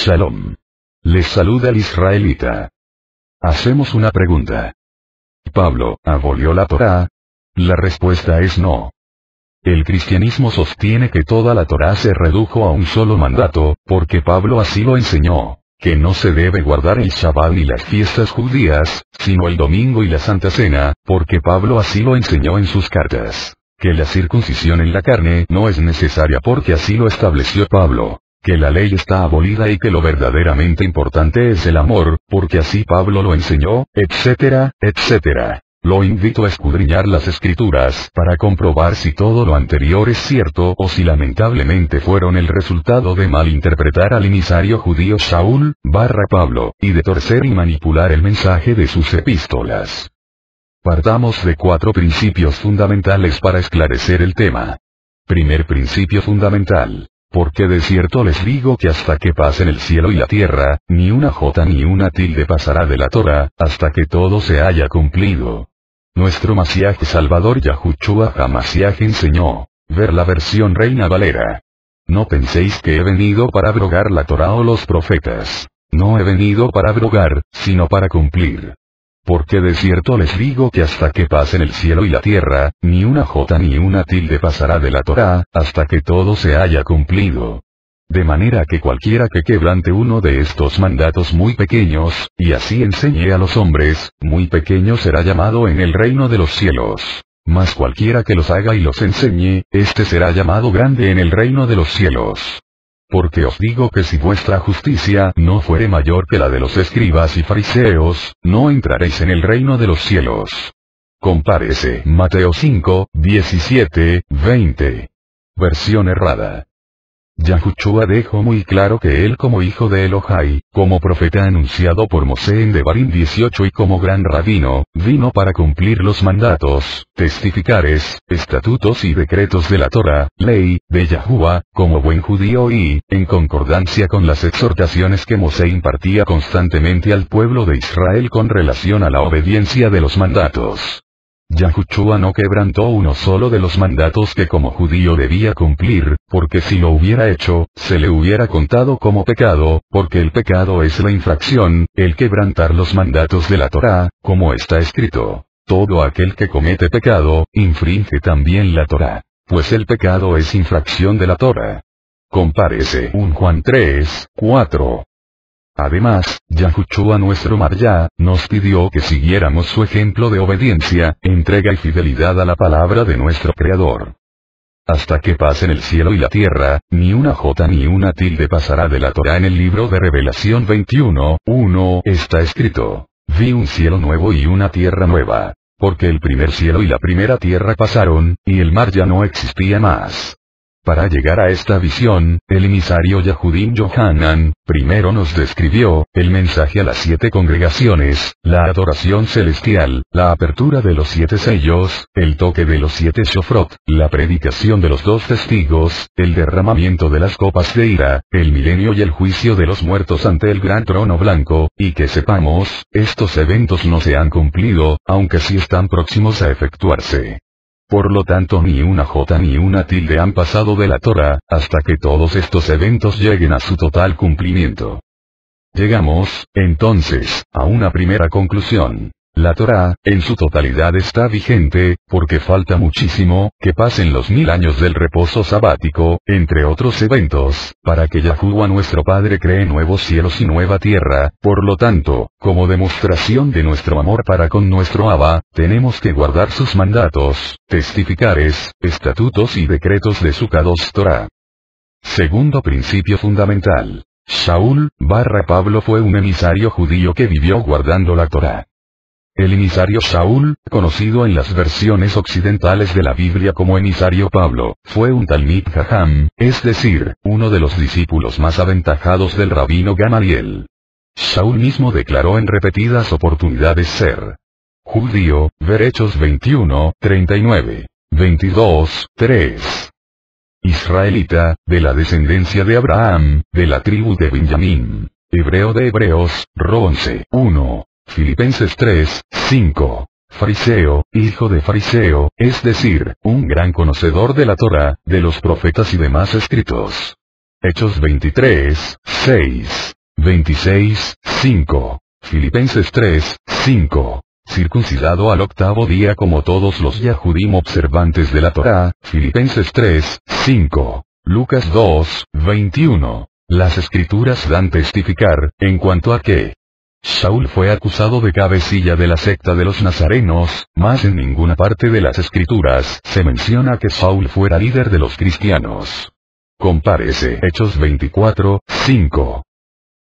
Shalom. Les saluda el israelita. Hacemos una pregunta. ¿Pablo abolió la Torá? La respuesta es no. El cristianismo sostiene que toda la Torá se redujo a un solo mandato, porque Pablo así lo enseñó, que no se debe guardar el Shabbat ni las fiestas judías, sino el domingo y la Santa Cena, porque Pablo así lo enseñó en sus cartas, que la circuncisión en la carne no es necesaria porque así lo estableció Pablo, que la ley está abolida y que lo verdaderamente importante es el amor, porque así Pablo lo enseñó, etcétera, etcétera. Lo invito a escudriñar las escrituras para comprobar si todo lo anterior es cierto o si lamentablemente fueron el resultado de malinterpretar al emisario judío Shaul, Pablo, y de torcer y manipular el mensaje de sus epístolas. Partamos de 4 principios fundamentales para esclarecer el tema. Primer principio fundamental. Porque de cierto les digo que hasta que pasen el cielo y la tierra, ni una jota ni una tilde pasará de la Torá, hasta que todo se haya cumplido. Nuestro Masiaj Salvador Yahushua HaMashiach enseñó, ver la versión Reina Valera. No penséis que he venido para abrogar la Torá o los profetas. No he venido para abrogar, sino para cumplir. Porque de cierto les digo que hasta que pasen el cielo y la tierra, ni una jota ni una tilde pasará de la Torá, hasta que todo se haya cumplido. De manera que cualquiera que quebrante uno de estos mandatos muy pequeños, y así enseñe a los hombres, muy pequeño será llamado en el reino de los cielos. Mas cualquiera que los haga y los enseñe, éste será llamado grande en el reino de los cielos. Porque os digo que si vuestra justicia no fuere mayor que la de los escribas y fariseos, no entraréis en el reino de los cielos. Compárese Mateo 5, 17, 20. Versión errada. Yahushua dejó muy claro que él como hijo de Elohai, como profeta anunciado por Mosé en Devarim 18 y como gran rabino, vino para cumplir los mandatos, testificares, estatutos y decretos de la Torá, ley, de Yahuwah, como buen judío y, en concordancia con las exhortaciones que Mosé impartía constantemente al pueblo de Israel con relación a la obediencia de los mandatos. Yahushua no quebrantó uno solo de los mandatos que como judío debía cumplir, porque si lo hubiera hecho, se le hubiera contado como pecado, porque el pecado es la infracción, el quebrantar los mandatos de la Torá, como está escrito. Todo aquel que comete pecado, infringe también la Torá, pues el pecado es infracción de la Torá. Compárese 1 Juan 3, 4. Además, Yahushua nuestro Marya, nos pidió que siguiéramos su ejemplo de obediencia, entrega y fidelidad a la palabra de nuestro Creador. Hasta que pasen el cielo y la tierra, ni una jota ni una tilde pasará de la Torá. En el libro de Revelación 21, 1 está escrito, vi un cielo nuevo y una tierra nueva, porque el primer cielo y la primera tierra pasaron, y el mar ya no existía más. Para llegar a esta visión, el emisario Yahudim Yohanan, primero nos describió, el mensaje a las 7 congregaciones, la adoración celestial, la apertura de los 7 sellos, el toque de los 7 shofrot, la predicación de los 2 testigos, el derramamiento de las copas de ira, el milenio y el juicio de los muertos ante el gran trono blanco, y que sepamos, estos eventos no se han cumplido, aunque sí están próximos a efectuarse. Por lo tanto ni una jota ni una tilde han pasado de la Torá, hasta que todos estos eventos lleguen a su total cumplimiento. Llegamos, entonces, a una primera conclusión. La Torá, en su totalidad está vigente, porque falta muchísimo, que pasen los 1000 años del reposo sabático, entre otros eventos, para que Yahuwah nuestro Padre cree nuevos cielos y nueva tierra. Por lo tanto, como demostración de nuestro amor para con nuestro Abba, tenemos que guardar sus mandatos, testificares, estatutos y decretos de su Kadosh Torah. Segundo principio fundamental. Shaul, Pablo fue un emisario judío que vivió guardando la Torá. El emisario Shaul, conocido en las versiones occidentales de la Biblia como emisario Pablo, fue un Talmid Jajam, es decir, uno de los discípulos más aventajados del rabino Gamaliel. Shaul mismo declaró en repetidas oportunidades ser judío, ver Hechos 21, 39, 22, 3. Israelita, de la descendencia de Abraham, de la tribu de Benjamín. Hebreo de Hebreos, Ro 11, 1. Filipenses 3, 5. Fariseo, hijo de fariseo, es decir, un gran conocedor de la Torá, de los profetas y demás escritos. Hechos 23, 6. 26, 5. Filipenses 3, 5. Circuncidado al octavo día como todos los Yahudim observantes de la Torá, Filipenses 3, 5. Lucas 2, 21. Las escrituras dan testificar, en cuanto a que Shaul fue acusado de cabecilla de la secta de los nazarenos, mas en ninguna parte de las escrituras se menciona que Saúl fuera líder de los cristianos. Compárese Hechos 24, 5.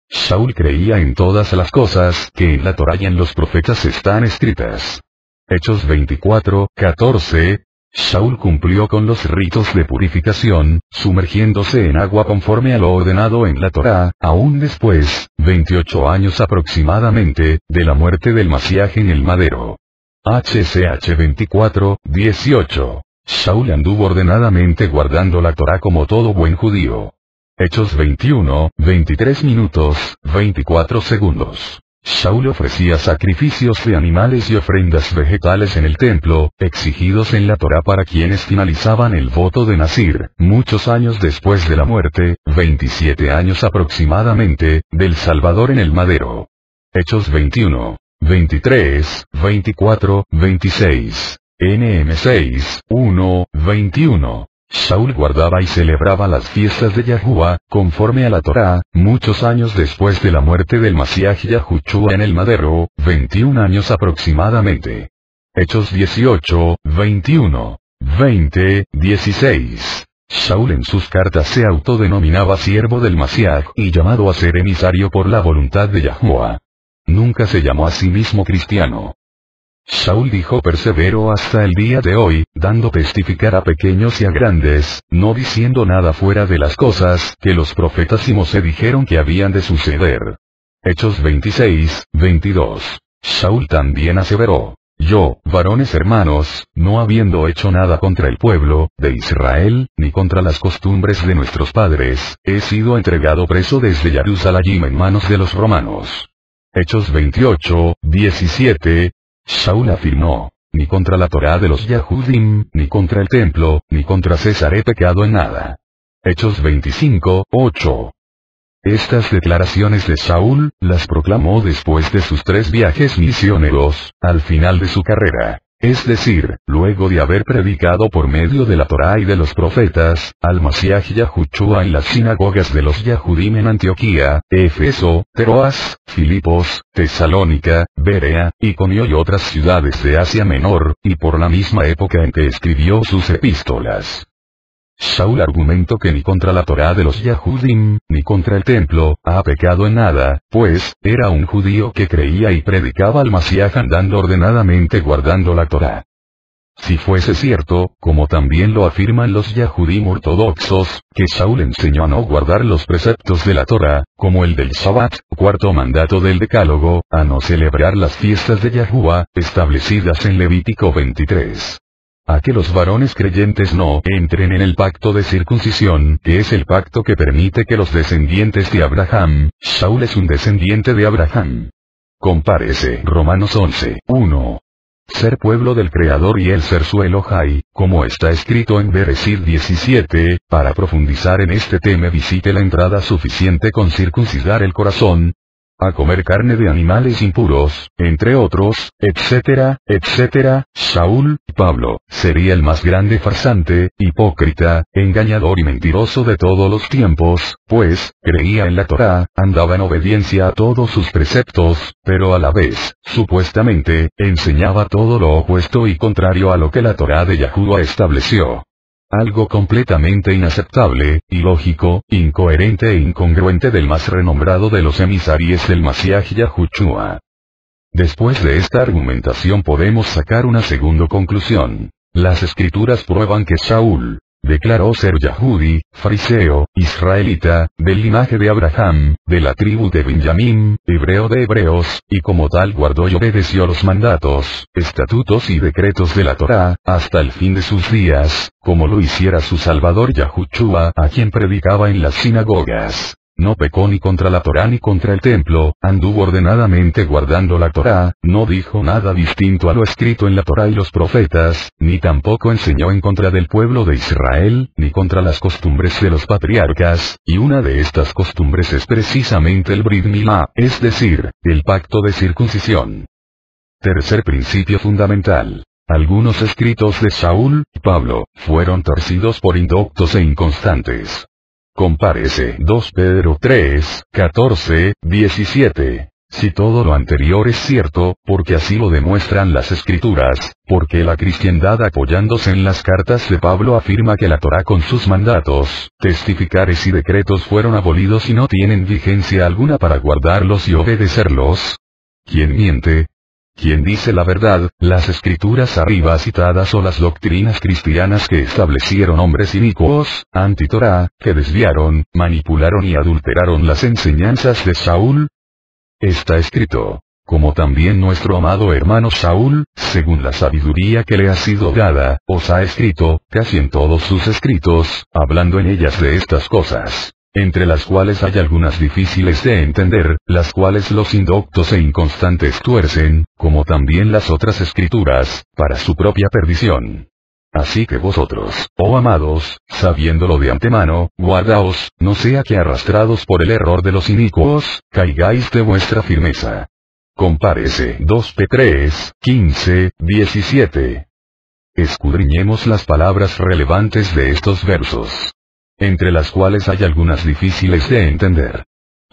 Shaul creía en todas las cosas que en la Torá y en los profetas están escritas. Hechos 24, 14. Shaul cumplió con los ritos de purificación, sumergiéndose en agua conforme a lo ordenado en la Torá, aún después, 28 años aproximadamente, de la muerte del Masías en el madero. HCH 24, 18. Shaul anduvo ordenadamente guardando la Torá como todo buen judío. Hechos 21, 23 minutos, 24 segundos. Shaul ofrecía sacrificios de animales y ofrendas vegetales en el templo, exigidos en la Torá para quienes finalizaban el voto de Nazir, muchos años después de la muerte, 27 años aproximadamente, del Salvador en el madero. Hechos 21, 23, 24, 26. NM 6, 1, 21. Shaul guardaba y celebraba las fiestas de Yahuwah, conforme a la Torá, muchos años después de la muerte del Masías Yahushua en el madero, 21 años aproximadamente. Hechos 18, 21, 20, 16. Shaul en sus cartas se autodenominaba siervo del Masías y llamado a ser emisario por la voluntad de Yahuwah. Nunca se llamó a sí mismo cristiano. Shaul dijo persevero hasta el día de hoy, dando testificar a pequeños y a grandes, no diciendo nada fuera de las cosas que los profetas y Mosé dijeron que habían de suceder. Hechos 26, 22. Shaul también aseveró: yo, varones hermanos, no habiendo hecho nada contra el pueblo de Israel, ni contra las costumbres de nuestros padres, he sido entregado preso desde Jerusalén en manos de los romanos. Hechos 28, 17. Shaul afirmó: ni contra la Torá de los Yahudim, ni contra el templo, ni contra César he pecado en nada. Hechos 25, 8. Estas declaraciones de Shaul, las proclamó después de sus 3 viajes misioneros, al final de su carrera. Es decir, luego de haber predicado por medio de la Torá y de los profetas, al Masías Yahushua en las sinagogas de los Yahudim en Antioquía, Éfeso, Troas, Filipos, Tesalónica, Berea, Iconio y otras ciudades de Asia Menor, y por la misma época en que escribió sus epístolas. Shaul argumentó que ni contra la Torá de los Yahudim, ni contra el templo, ha pecado en nada, pues, era un judío que creía y predicaba al Masías andando ordenadamente guardando la Torá. Si fuese cierto, como también lo afirman los Yahudim ortodoxos, que Shaul enseñó a no guardar los preceptos de la Torá, como el del Shabbat, cuarto mandato del Decálogo, a no celebrar las fiestas de Yahuwah, establecidas en Levítico 23. A que los varones creyentes no entren en el pacto de circuncisión, que es el pacto que permite que los descendientes de Abraham, Shaul es un descendiente de Abraham. Compárese Romanos 11, 1. Ser pueblo del Creador y el ser su Elohai, como está escrito en Bereshit 17, para profundizar en este tema visite la entrada suficiente con circuncidar el corazón, a comer carne de animales impuros, entre otros, etcétera, etcétera. Shaul, Pablo, sería el más grande farsante, hipócrita, engañador y mentiroso de todos los tiempos, pues, creía en la Torá, andaba en obediencia a todos sus preceptos, pero a la vez, supuestamente, enseñaba todo lo opuesto y contrario a lo que la Torá de Yahuwah estableció. Algo completamente inaceptable, ilógico, incoherente e incongruente del más renombrado de los emisarios del Masías Yahushua. Después de esta argumentación podemos sacar una segunda conclusión. Las escrituras prueban que Shaul declaró ser Yahudí, fariseo, israelita, del linaje de Abraham, de la tribu de Benjamín, hebreo de hebreos, y como tal guardó y obedeció los mandatos, estatutos y decretos de la Torá, hasta el fin de sus días, como lo hiciera su Salvador Yahushua, a quien predicaba en las sinagogas. No pecó ni contra la Torá ni contra el templo, anduvo ordenadamente guardando la Torá, no dijo nada distinto a lo escrito en la Torá y los profetas, ni tampoco enseñó en contra del pueblo de Israel, ni contra las costumbres de los patriarcas, y una de estas costumbres es precisamente el Brit Milá, es decir, el pacto de circuncisión. Tercer principio fundamental. Algunos escritos de Saúl, Pablo, fueron torcidos por indoctos e inconstantes. Compárese 2 Pedro 3, 14, 17. Si todo lo anterior es cierto, porque así lo demuestran las escrituras, porque la cristiandad apoyándose en las cartas de Pablo afirma que la Torá con sus mandatos, testificares y decretos fueron abolidos y no tienen vigencia alguna para guardarlos y obedecerlos. ¿Quién miente? ¿Quién dice la verdad, las escrituras arriba citadas o las doctrinas cristianas que establecieron hombres inicuos, anti-Torá, que desviaron, manipularon y adulteraron las enseñanzas de Saúl? Está escrito, como también nuestro amado hermano Saúl, según la sabiduría que le ha sido dada, os ha escrito, casi en todos sus escritos, hablando en ellas de estas cosas, entre las cuales hay algunas difíciles de entender, las cuales los indoctos e inconstantes tuercen, como también las otras escrituras, para su propia perdición. Así que vosotros, oh amados, sabiéndolo de antemano, guardaos, no sea que arrastrados por el error de los inicuos, caigáis de vuestra firmeza. Compárese 2 P 3, 15, 17. Escudriñemos las palabras relevantes de estos versos, entre las cuales hay algunas difíciles de entender.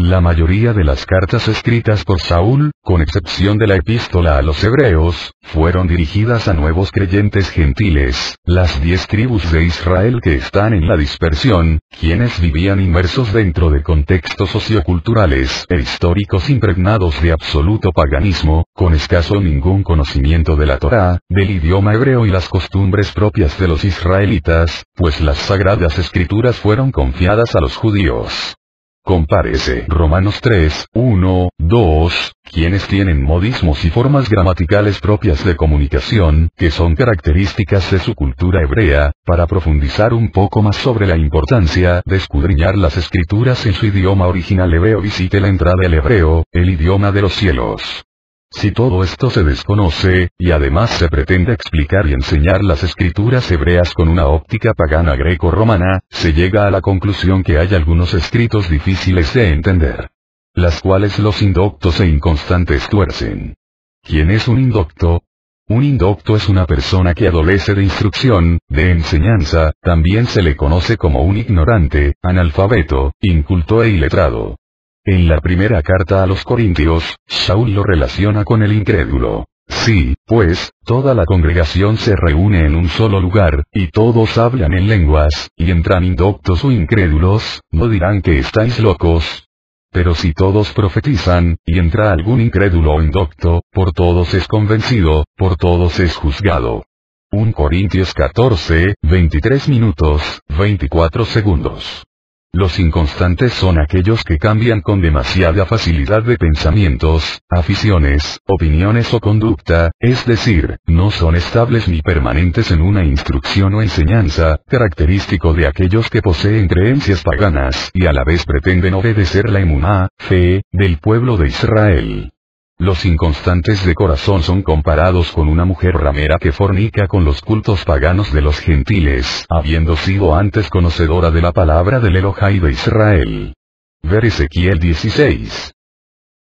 La mayoría de las cartas escritas por Saúl, con excepción de la epístola a los hebreos, fueron dirigidas a nuevos creyentes gentiles, las 10 tribus de Israel que están en la dispersión, quienes vivían inmersos dentro de contextos socioculturales e históricos impregnados de absoluto paganismo, con escaso o ningún conocimiento de la Torá, del idioma hebreo y las costumbres propias de los israelitas, pues las sagradas escrituras fueron confiadas a los judíos. Compárese Romanos 3, 1, 2, quienes tienen modismos y formas gramaticales propias de comunicación, que son características de su cultura hebrea, para profundizar un poco más sobre la importancia de escudriñar las escrituras en su idioma original hebreo. Visite la entrada del hebreo, el idioma de los cielos. Si todo esto se desconoce, y además se pretende explicar y enseñar las escrituras hebreas con una óptica pagana greco-romana, se llega a la conclusión que hay algunos escritos difíciles de entender, las cuales los indoctos e inconstantes tuercen. ¿Quién es un indocto? Un indocto es una persona que adolece de instrucción, de enseñanza, también se le conoce como un ignorante, analfabeto, inculto e iletrado. En la primera carta a los Corintios, Saúl lo relaciona con el incrédulo. Sí, pues, toda la congregación se reúne en un solo lugar, y todos hablan en lenguas, y entran indoctos o incrédulos, ¿no dirán que estáis locos? Pero si todos profetizan, y entra algún incrédulo o indocto, por todos es convencido, por todos es juzgado. 1 Corintios 14, 23 minutos, 24 segundos. Los inconstantes son aquellos que cambian con demasiada facilidad de pensamientos, aficiones, opiniones o conducta, es decir, no son estables ni permanentes en una instrucción o enseñanza, característico de aquellos que poseen creencias paganas y a la vez pretenden obedecer la emuná, fe, del pueblo de Israel. Los inconstantes de corazón son comparados con una mujer ramera que fornica con los cultos paganos de los gentiles, habiendo sido antes conocedora de la palabra del Elohai de Israel. Ver Ezequiel 16.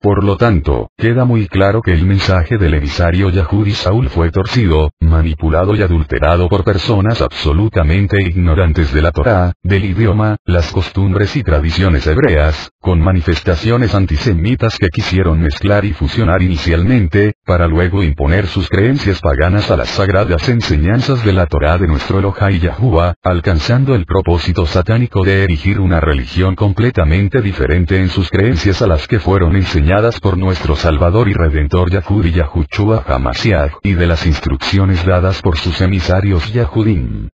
Por lo tanto, queda muy claro que el mensaje del emisario Yahud y Saúl fue torcido, manipulado y adulterado por personas absolutamente ignorantes de la Torá, del idioma, las costumbres y tradiciones hebreas, con manifestaciones antisemitas que quisieron mezclar y fusionar inicialmente, para luego imponer sus creencias paganas a las sagradas enseñanzas de la Torá de nuestro Elohai Yahuwah, alcanzando el propósito satánico de erigir una religión completamente diferente en sus creencias a las que fueron enseñadas por nuestro Salvador y Redentor Yahud y Yahushua HaMashiach, y de las instrucciones dadas por sus emisarios Yahudim.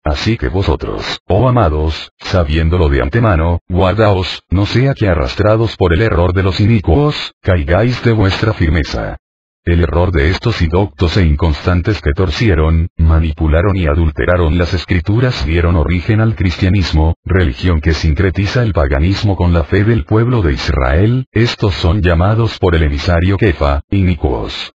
Así que vosotros, oh amados, sabiéndolo de antemano, guardaos, no sea que arrastrados por el error de los inicuos, caigáis de vuestra firmeza. el error de estos indoctos e inconstantes que torcieron, manipularon y adulteraron las escrituras dieron origen al cristianismo, religión que sincretiza el paganismo con la fe del pueblo de Israel. Estos son llamados por el emisario Kefa, inicuos.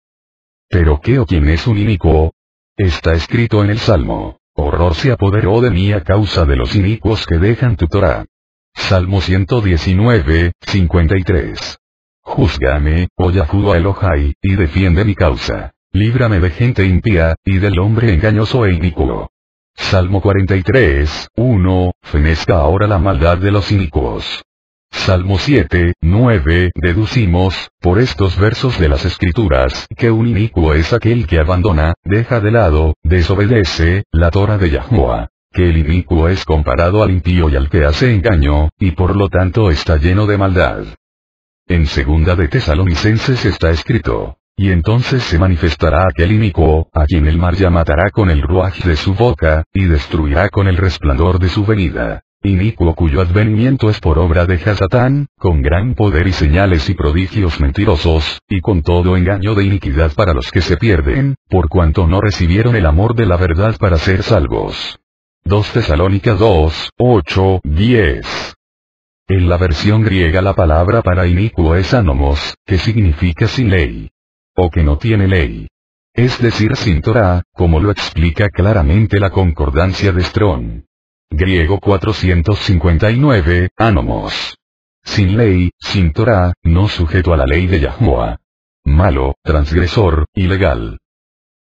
¿Pero qué o quién es un inicuo? Está escrito en el Salmo: horror se apoderó de mí a causa de los inicuos que dejan tu Torá. Salmo 119, 53. Júzgame, oh Yahuwah Elohai, y defiende mi causa. Líbrame de gente impía, y del hombre engañoso e inicuo. Salmo 43, 1, fenezca ahora la maldad de los inicuos. Salmo 7, 9, deducimos, por estos versos de las Escrituras, que un inicuo es aquel que abandona, deja de lado, desobedece, la Torah de Yahuwah. Que el inicuo es comparado al impío y al que hace engaño, y por lo tanto está lleno de maldad. En segunda de Tesalonicenses está escrito: y entonces se manifestará aquel inicuo, a quien el mar ya matará con el ruaj de su boca, y destruirá con el resplandor de su venida. Inicuo cuyo advenimiento es por obra de Hasatán, con gran poder y señales y prodigios mentirosos, y con todo engaño de iniquidad para los que se pierden, por cuanto no recibieron el amor de la verdad para ser salvos. 2 Tesalónica 2, 8, 10. En la versión griega la palabra para inicuo es anomos, que significa sin ley. O que no tiene ley. Es decir, sin Torah, como lo explica claramente la concordancia de Strong. Griego 459, anomos. Sin ley, sin Torah, no sujeto a la ley de Yahuwah. Malo, transgresor, ilegal.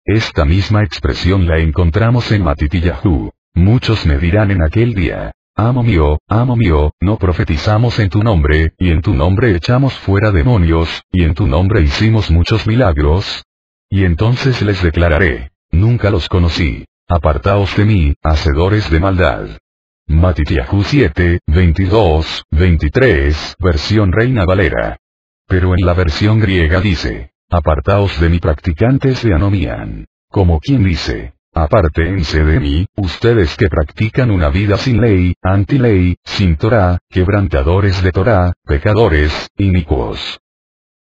Esta misma expresión la encontramos en Matitillahu. Muchos me dirán en aquel día: amo mío, no profetizamos en tu nombre, y en tu nombre echamos fuera demonios, y en tu nombre hicimos muchos milagros. Y entonces les declararé: nunca los conocí. Apartaos de mí, hacedores de maldad. Matitiahu 7, 22, 23, versión Reina Valera. Pero en la versión griega dice: apartaos de mí, practicantes de anomían. Como quien dice: apártense de mí, ustedes que practican una vida sin ley, antiley, sin Torah, quebrantadores de Torah, pecadores, inicuos.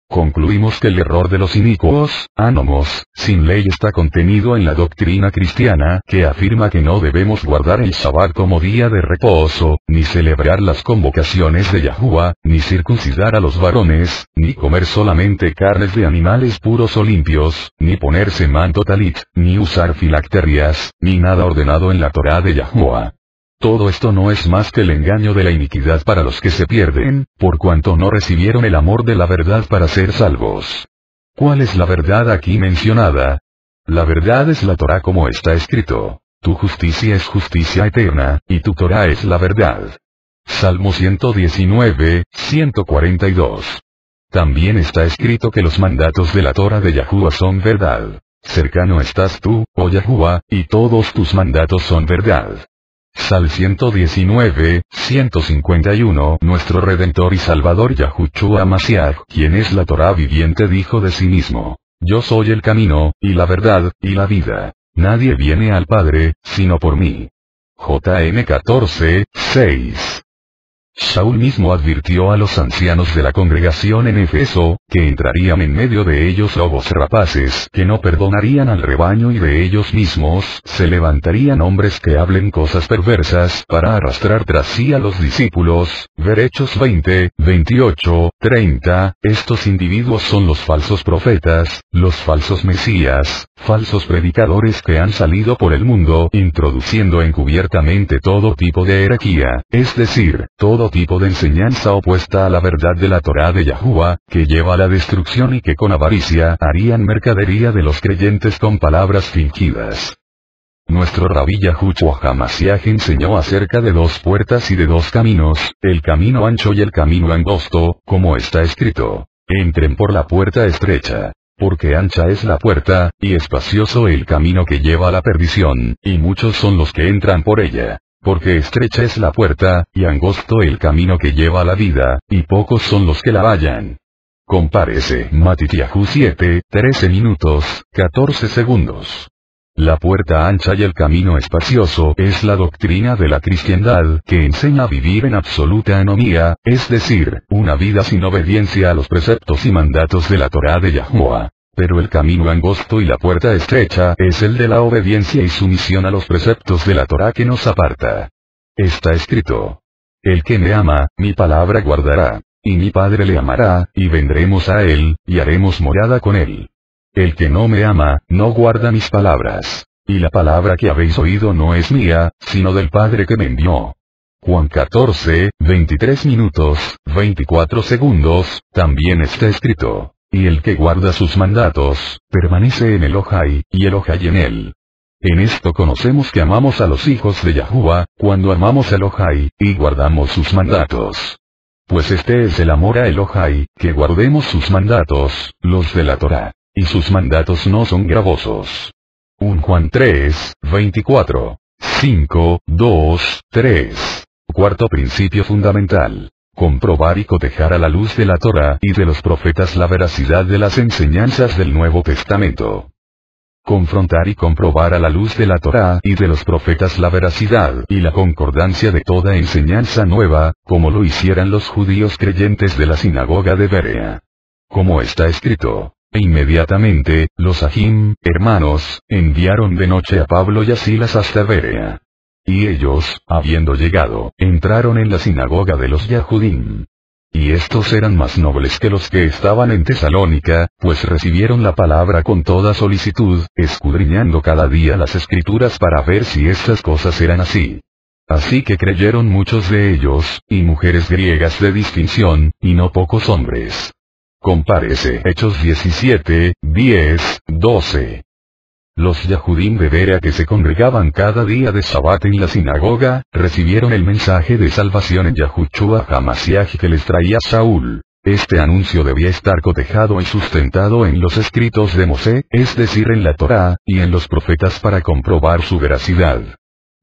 Concluimos que el error de los inicuos, anomos, sin ley está contenido en la doctrina cristiana, que afirma que no debemos guardar el Shabbat como día de reposo, ni celebrar las convocaciones de Yahuwah, ni circuncidar a los varones, ni comer solamente carnes de animales puros o limpios, ni ponerse manto talit, ni usar filacterias, ni nada ordenado en la Torá de Yahuwah. Todo esto no es más que el engaño de la iniquidad para los que se pierden, por cuanto no recibieron el amor de la verdad para ser salvos. ¿Cuál es la verdad aquí mencionada? La verdad es la Torá como está escrito: tu justicia es justicia eterna, y tu Torá es la verdad. Salmo 119, 142. También está escrito que los mandatos de la Torá de Yahuwah son verdad. Cercano estás tú, oh Yahuwah, y todos tus mandatos son verdad. Sal 119, 151. Nuestro Redentor y Salvador Yahushua Mashiach, quien es la Torá viviente, dijo de sí mismo: yo soy el camino, y la verdad, y la vida. Nadie viene al Padre, sino por mí. JN 14, 6. Shaul mismo advirtió a los ancianos de la congregación en Efeso, que entrarían en medio de ellos lobos rapaces, que no perdonarían al rebaño, y de ellos mismos se levantarían hombres que hablen cosas perversas para arrastrar tras sí a los discípulos. Ver Hechos 20, 28, 30. Estos individuos son los falsos profetas, los falsos mesías, falsos predicadores que han salido por el mundo introduciendo encubiertamente todo tipo de herejía, es decir, todo tipo de enseñanza opuesta a la verdad de la Torá de Yahuwah, que lleva a la destrucción, y que con avaricia harían mercadería de los creyentes con palabras fingidas. Nuestro Rabí Yahushua HaMashiach enseñó acerca de dos puertas y de dos caminos, el camino ancho y el camino angosto, como está escrito: entren por la puerta estrecha. Porque ancha es la puerta, y espacioso el camino que lleva a la perdición, y muchos son los que entran por ella. Porque estrecha es la puerta, y angosto el camino que lleva a la vida, y pocos son los que la hallan. Compárese Matitiahu 7, 13 minutos, 14 segundos. La puerta ancha y el camino espacioso es la doctrina de la cristiandad, que enseña a vivir en absoluta anomía, es decir, una vida sin obediencia a los preceptos y mandatos de la Torá de Yahuwah. Pero el camino angosto y la puerta estrecha es el de la obediencia y sumisión a los preceptos de la Torá que nos aparta. Está escrito: el que me ama, mi palabra guardará, y mi Padre le amará, y vendremos a él, y haremos morada con él. El que no me ama, no guarda mis palabras. Y la palabra que habéis oído no es mía, sino del Padre que me envió. Juan 14, 23 minutos, 24 segundos, también está escrito: y el que guarda sus mandatos, permanece en Elohai, y Elohai en él. En esto conocemos que amamos a los hijos de Yahuwah, cuando amamos a Elohai, y guardamos sus mandatos. Pues este es el amor a Elohai, que guardemos sus mandatos, los de la Torá, y sus mandatos no son gravosos. 1 Juan 3, 24. 5, 2, 3. Cuarto principio fundamental: comprobar y cotejar a la luz de la Torá y de los profetas la veracidad de las enseñanzas del Nuevo Testamento. Confrontar y comprobar a la luz de la Torá y de los profetas la veracidad y la concordancia de toda enseñanza nueva, como lo hicieran los judíos creyentes de la sinagoga de Berea. Como está escrito: e inmediatamente, los Ajim, hermanos, enviaron de noche a Pablo y a Silas hasta Berea. Y ellos, habiendo llegado, entraron en la sinagoga de los Yahudim. Y estos eran más nobles que los que estaban en Tesalónica, pues recibieron la palabra con toda solicitud, escudriñando cada día las escrituras para ver si estas cosas eran así. Así que creyeron muchos de ellos, y mujeres griegas de distinción, y no pocos hombres. Compárese Hechos 17, 10, 12. Los Yahudim de Berea que se congregaban cada día de Sabbat en la sinagoga, recibieron el mensaje de salvación en Yahushua HaMashiach que les traía Saúl. Este anuncio debía estar cotejado y sustentado en los escritos de Mosé, es decir en la Torá, y en los profetas para comprobar su veracidad.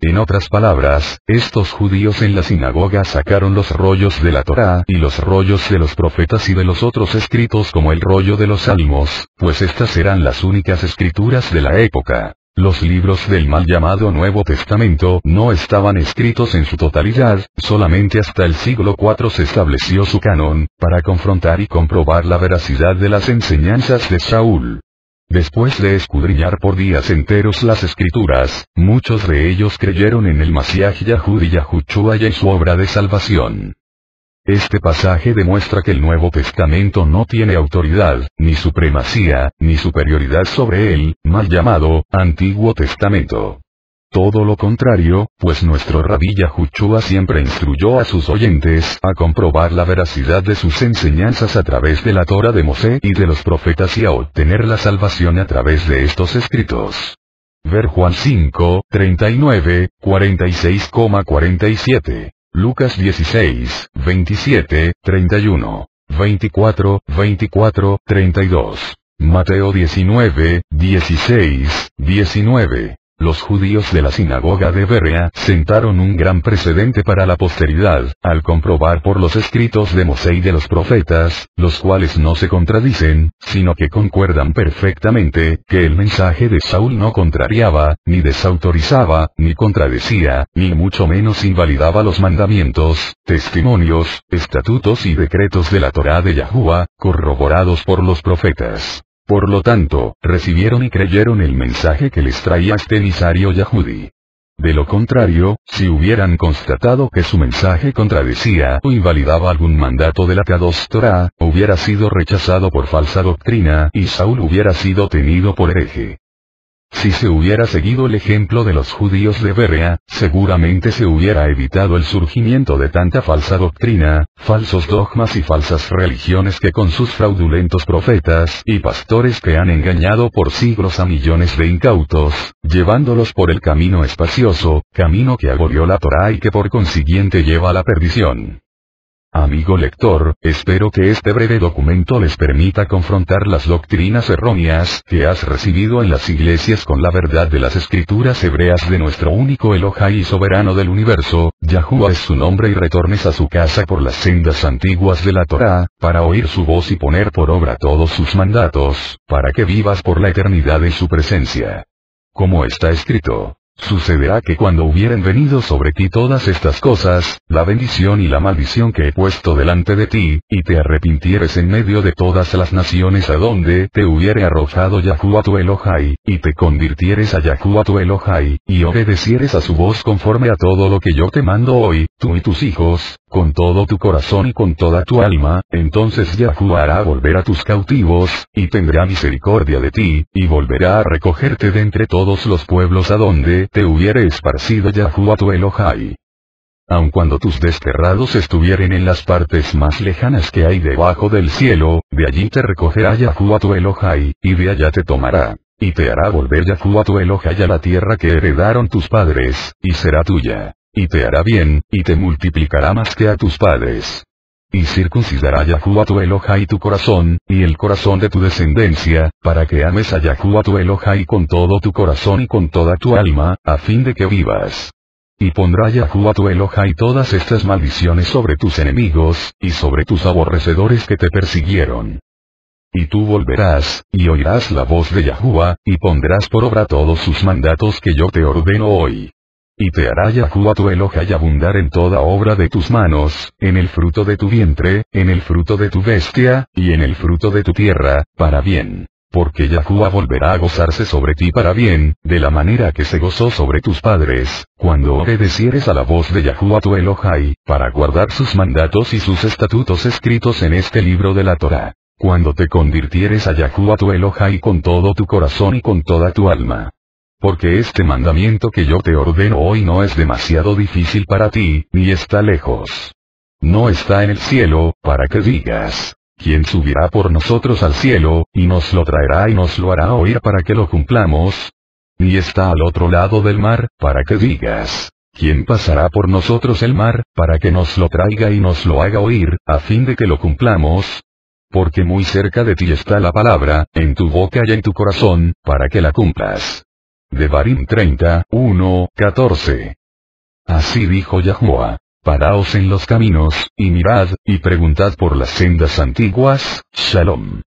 En otras palabras, estos judíos en la sinagoga sacaron los rollos de la Torá y los rollos de los profetas y de los otros escritos como el rollo de los Salmos, pues estas eran las únicas escrituras de la época. Los libros del mal llamado Nuevo Testamento no estaban escritos en su totalidad, solamente hasta el siglo IV se estableció su canon, para confrontar y comprobar la veracidad de las enseñanzas de Saúl. Después de escudriñar por días enteros las escrituras, muchos de ellos creyeron en el Mashiach Yahud y Yahushua y en su obra de salvación. Este pasaje demuestra que el Nuevo Testamento no tiene autoridad, ni supremacía, ni superioridad sobre el, mal llamado, Antiguo Testamento. Todo lo contrario, pues nuestro Rabí Yahushua siempre instruyó a sus oyentes a comprobar la veracidad de sus enseñanzas a través de la Torá de Mosé y de los profetas y a obtener la salvación a través de estos escritos. Ver Juan 5, 39, 46,47. Lucas 16, 27, 31, 24, 24, 32. Mateo 19, 16, 19. Los judíos de la sinagoga de Berea sentaron un gran precedente para la posteridad, al comprobar por los escritos de Mosé y de los profetas, los cuales no se contradicen, sino que concuerdan perfectamente, que el mensaje de Saúl no contrariaba, ni desautorizaba, ni contradecía, ni mucho menos invalidaba los mandamientos, testimonios, estatutos y decretos de la Torá de Yahuwah, corroborados por los profetas. Por lo tanto, recibieron y creyeron el mensaje que les traía este emisario Yahudi. De lo contrario, si hubieran constatado que su mensaje contradecía o invalidaba algún mandato de la Kadosh Torah, hubiera sido rechazado por falsa doctrina y Saúl hubiera sido tenido por hereje. Si se hubiera seguido el ejemplo de los judíos de Berea, seguramente se hubiera evitado el surgimiento de tanta falsa doctrina, falsos dogmas y falsas religiones que con sus fraudulentos profetas y pastores que han engañado por siglos a millones de incautos, llevándolos por el camino espacioso, camino que abolió la Torá y que por consiguiente lleva a la perdición. Amigo lector, espero que este breve documento les permita confrontar las doctrinas erróneas que has recibido en las iglesias con la verdad de las escrituras hebreas de nuestro único Elohai y soberano del universo, Yahuwah es su nombre, y retornes a su casa por las sendas antiguas de la Torá, para oír su voz y poner por obra todos sus mandatos, para que vivas por la eternidad en su presencia. Como está escrito: Sucederá que cuando hubieren venido sobre ti todas estas cosas, la bendición y la maldición que he puesto delante de ti, y te arrepintieres en medio de todas las naciones a donde te hubiere arrojado Yahuwah tu Elohai, y te convirtieres a Yahuwah tu Elohai, y obedecieres a su voz conforme a todo lo que yo te mando hoy, tú y tus hijos, con todo tu corazón y con toda tu alma, entonces Yahuwah hará volver a tus cautivos, y tendrá misericordia de ti, y volverá a recogerte de entre todos los pueblos a donde te hubiere esparcido Yahuwah tu Elohai. Aun cuando tus desterrados estuvieren en las partes más lejanas que hay debajo del cielo, de allí te recogerá Yahuwah tu Elohai, y de allá te tomará, y te hará volver Yahuwah tu Elohai a la tierra que heredaron tus padres, y será tuya, y te hará bien, y te multiplicará más que a tus padres. Y circuncidará Yahuwah tu Elohai tu corazón, y el corazón de tu descendencia, para que ames a Yahuwah tu Elohai con todo tu corazón y con toda tu alma, a fin de que vivas. Y pondrá Yahuwah tu Elohai todas estas maldiciones sobre tus enemigos, y sobre tus aborrecedores que te persiguieron. Y tú volverás, y oirás la voz de Yahuwah, y pondrás por obra todos sus mandatos que yo te ordeno hoy. Y te hará Yahuwah tu Elohai abundar en toda obra de tus manos, en el fruto de tu vientre, en el fruto de tu bestia, y en el fruto de tu tierra, para bien. Porque Yahuwah volverá a gozarse sobre ti para bien, de la manera que se gozó sobre tus padres, cuando obedecieres a la voz de Yahuwah tu Elohai, para guardar sus mandatos y sus estatutos escritos en este libro de la Torá. Cuando te convirtieres a Yahuwah tu Elohai con todo tu corazón y con toda tu alma. Porque este mandamiento que yo te ordeno hoy no es demasiado difícil para ti, ni está lejos. No está en el cielo, para que digas, ¿quién subirá por nosotros al cielo, y nos lo traerá y nos lo hará oír para que lo cumplamos? Ni está al otro lado del mar, para que digas, ¿quién pasará por nosotros el mar, para que nos lo traiga y nos lo haga oír, a fin de que lo cumplamos? Porque muy cerca de ti está la palabra, en tu boca y en tu corazón, para que la cumplas. Devarim 31:14. Así dijo Yahuwah. Paraos en los caminos, y mirad, y preguntad por las sendas antiguas, Shalom.